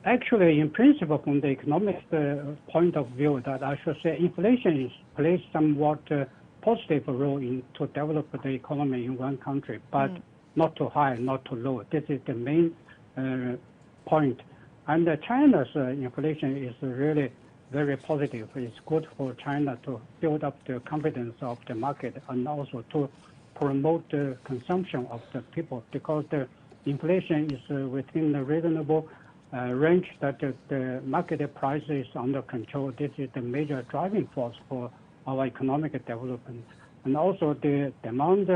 Actually, in principle, from the economic point of view, that I should say inflation plays somewhat positive role in to develop the economy in one country, but not too high, not too low. This is the main point. And China's inflation is really very positive. It's good for China to build up the confidence of the market and also to promote the consumption of the people, because the inflation is within the reasonable range, that the market price is under control. This is the major driving force for our economic development. And also the demand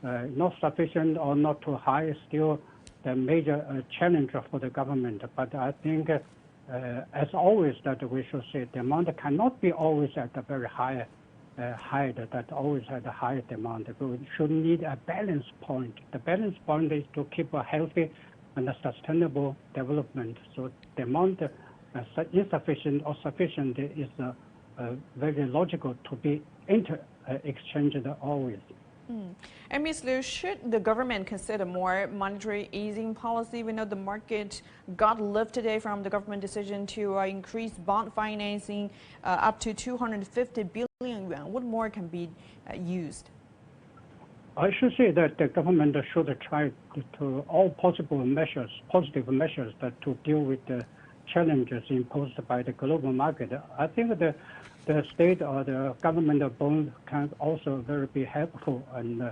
not sufficient or not too high is still the major challenge for the government. But I think, as always, that we should say demand cannot be always at a very high that always had a high demand. We should need a balance point. The balance point is to keep a healthy and a sustainable development. So demand insufficient or sufficient is very logical to be exchanged always. And Ms. Liu, should the government consider more monetary easing policy? We know the market got lift today from the government decision to increase bond financing up to 250 billion yuan. What more can be used? I should say that the government should try to all possible measures, positive measures, that to deal with the challenges imposed by the global market. I think the state or the government bond can also be helpful and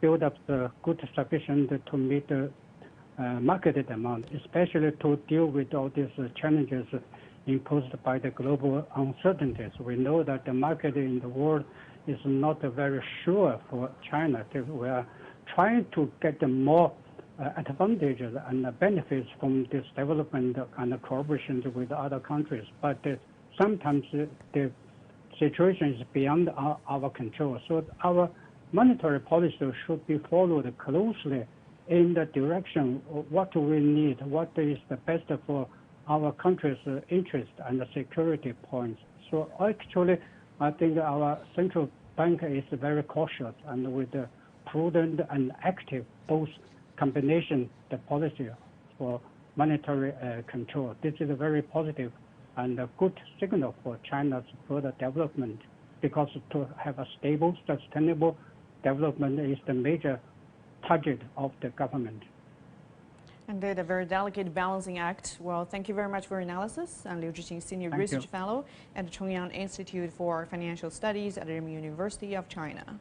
build up the good sufficient to meet the market demand, especially to deal with all these challenges imposed by the global uncertainties. We know that the market in the world is not very sure for China. We are trying to get more advantages and benefits from this development and cooperation with other countries. But sometimes the situation is beyond our control. So our monetary policy should be followed closely in the direction of what we need, what is the best for our country's interest and security points. So actually, I think our central bank is very cautious and with the prudent and active both combination the policy for monetary control. This is a very positive and a good signal for China's further development, because to have a stable, sustainable development is the major target of the government. Indeed, a very delicate balancing act. Well, thank you very much for your analysis. I'm Liu Zhiqin, Senior Research Fellow at the Chongyang Institute for Financial Studies at the University of China.